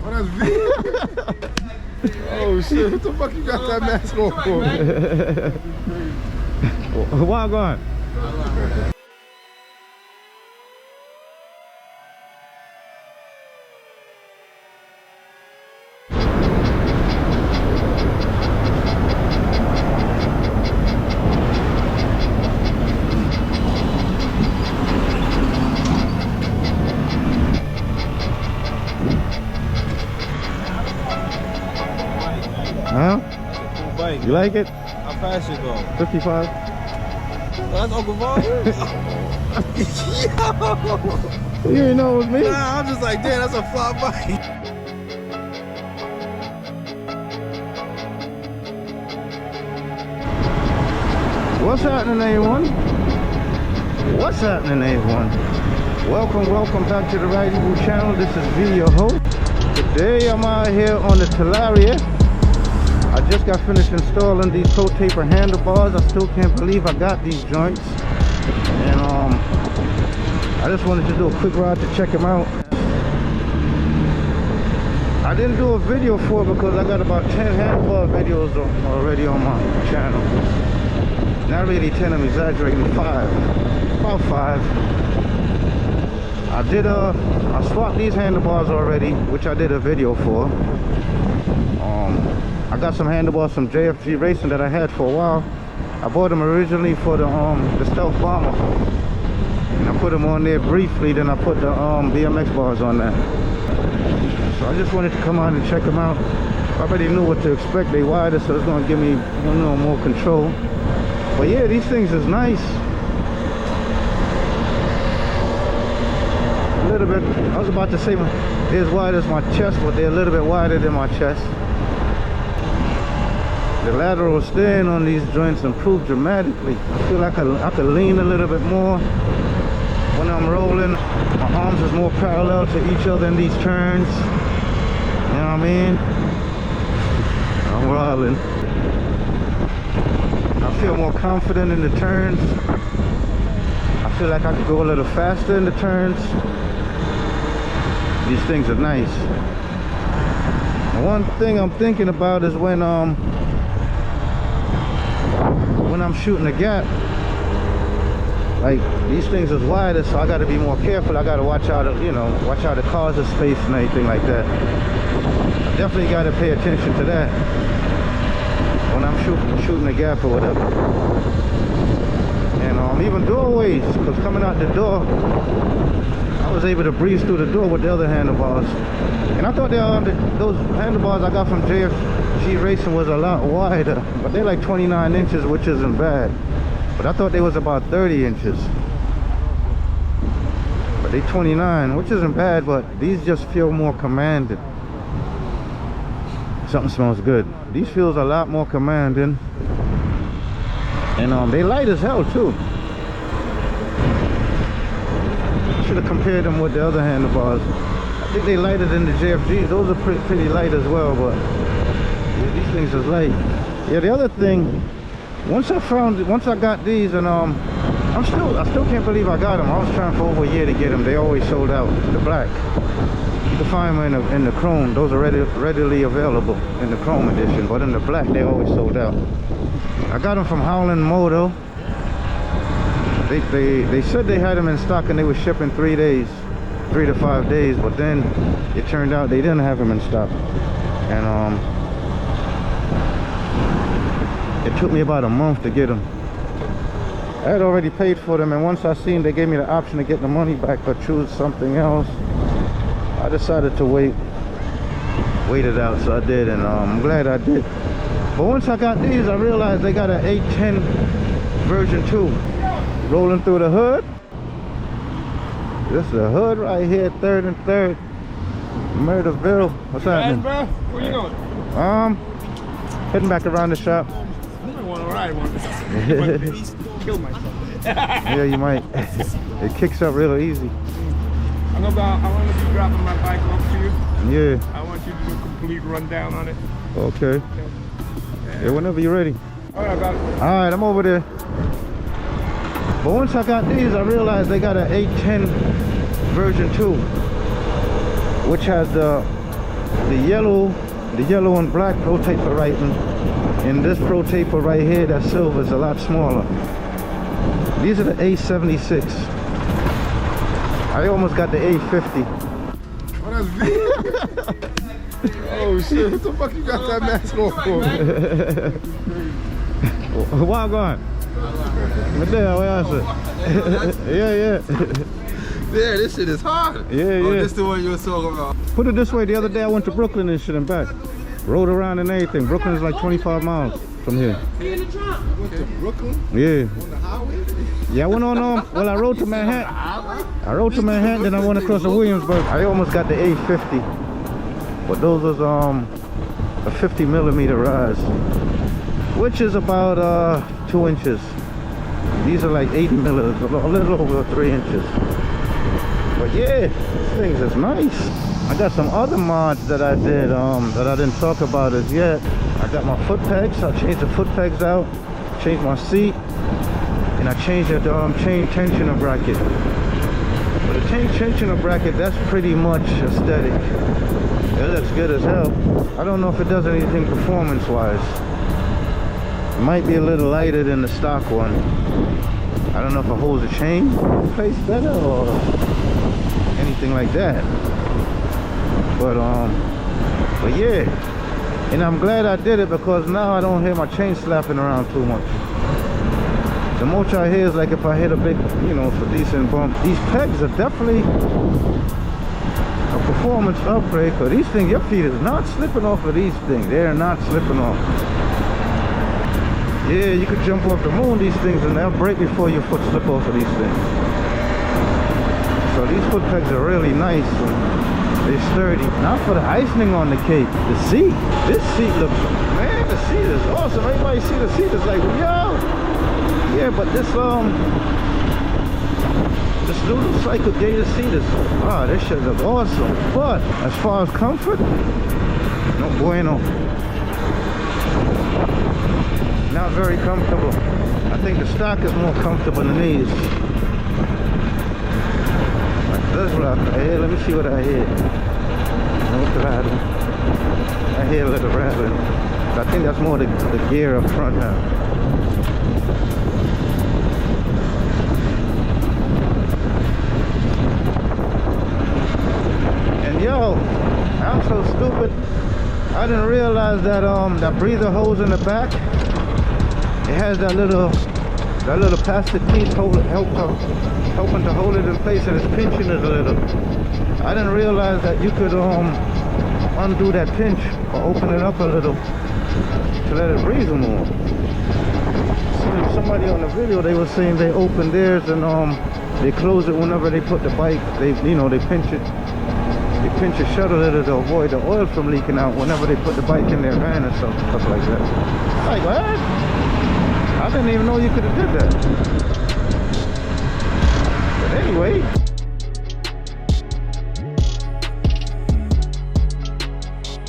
Oh, that's V. Oh shit! What the fuck you got that mask on for? Why going? Huh? Bike. You like it? How fast you go? 55. That's Uncle Vaughn? Yo! You didn't know it was me? Nah, I'm just like, damn, that's a fly bike. What's happening, A1? What's happening, A1? Welcome back to the Right Evil channel. This is V, your host. Today I'm out here on the Talaria. I just got finished installing these Protaper handlebars. I still can't believe I got these joints. And I just wanted to do a quick ride to check them out. I didn't do a video for it because I got about 10 handlebar videos already on my channel. Not really 10, I'm exaggerating, 5. About 5. I swapped these handlebars already, which I did a video for. I got some handlebars from JFG Racing that I had for a while. I bought them originally for the Stealth Bomber. And I put them on there briefly, then I put the BMX bars on there. So I just wanted to come out and check them out. I already knew what to expect. They wider, so it's going to give me more control. But yeah, these things is nice. A little bit, I was about to say they're as wide as my chest, but they're a little bit wider than my chest. The lateral stand on these joints improved dramatically. I feel like I could lean a little bit more when I'm rolling. My arms is more parallel to each other in these turns. You know what I mean? I'm rolling. I feel more confident in the turns. I feel like I could go a little faster in the turns. These things are nice. One thing I'm thinking about is when I'm shooting a gap, like these things is wider, so I got to be more careful. I got to watch out, watch out the cars of space and anything like that. I definitely got to pay attention to that when I'm shooting a gap or whatever. And even doorways, because coming out the door, I was able to breeze through the door with the other handlebars. And I thought those handlebars I got from JFG Racing was a lot wider, but they're like 29 inches, which isn't bad. But I thought they was about 30 inches. But they 29, which isn't bad, but these just feel more commanding. Something smells good. These feels a lot more commanding. And they light as hell too. Should have compared them with the other handlebars. I think they lighter than the JFGs. Those are pretty light as well, but yeah, these things is light. Yeah, the other thing, once I got these, and I still can't believe I got them. I was trying for over a year to get them. They always sold out. The black, you can find them in the chrome. Those are readily available in the chrome edition, but in the black they always sold out. I got them from Howland Moto. They said they had them in stock and they were shipping 3 to 5 days, but then it turned out they didn't have them in stock. And it took me about a month to get them. I had already paid for them, and once I seen they gave me the option to get the money back or choose something else, I decided to wait it out, so I did, and I'm glad I did. But once I got these, I realized they got an 810 version 2. Rolling through the hood. This is the hood right here, 3rd and 3rd. Murderville. What's happening? Bro, where you going? Heading back around the shop. I want to ride one. Kill myself. Yeah, you might. It kicks up real easy. I want to be dropping my bike off to you. Yeah. I want you to do a complete rundown on it. Okay. Yeah, whenever you're ready. Alright, I got it. Alright, I'm over there. But once I got these, I realized they got an 810 version 2, which has the the yellow and black Protaper writing, and this Protaper right here, that silver, is a lot smaller. These are the A76. I almost got the A50. Oh, that's me. Oh shit, what the fuck you got that mask on for? Wild gone. What the hell, what else? Yeah. Yeah, this shit is hard. Yeah. Oh, this the one you were talking about. Put it this way, the other day I went to Brooklyn and shit and back. Rode around and everything. Brooklyn is like 25 miles from here. Went to Brooklyn Yeah. on the highway? Yeah, I went on, well, I rode to Manhattan. I rode to Manhattan, then I went across to Williamsburg. I almost got the A50. But those was a 50 millimeter rise, which is about 2 inches. These are like 80 millimeters, a little over 3 inches. But yeah, these things is nice. I got some other mods that I did that I didn't talk about as yet. I got my foot pegs. I changed the foot pegs out, changed my seat, and I changed the chain tensioner bracket. But the chain tensioner bracket, that's pretty much aesthetic. It looks good as hell. I don't know if it does anything performance-wise. It might be a little lighter than the stock one. I don't know if it holds the chain in place better or anything like that. But yeah. And I'm glad I did it because now I don't hear my chain slapping around too much. The most I hear is like if I hit a big, for decent bump. These pegs are definitely a performance upgrade, because these things, your feet is not slipping off of these things. They're not slipping off. Yeah, you could jump off the moon, these things, and they'll break before your foot slip off of these things. So these foot pegs are really nice. They're sturdy. Now for the icing on the cake, the seat. This seat looks, man, the seat is awesome. Everybody see the seat is like, yo. Yeah, but this little cycle gator seat is, this shit looks awesome. But as far as comfort, no bueno. Not very comfortable. I think the stock is more comfortable than these. Like this rock right here, let me see what I hear. No rattling. I hear a little rattling. I think that's more the gear up front now. Yo, I'm so stupid. I didn't realize that that breather hose in the back, it has that little plastic piece helping to hold it in place, and it's pinching it a little. I didn't realize that you could undo that pinch or open it up a little to let it breathe more. Somebody on the video, they were saying they opened theirs and they close it whenever they put the bike. They pinch it. They pinch it shut a little to avoid the oil from leaking out whenever they put the bike in their van or stuff like that. Like, what? I didn't even know you could have did that.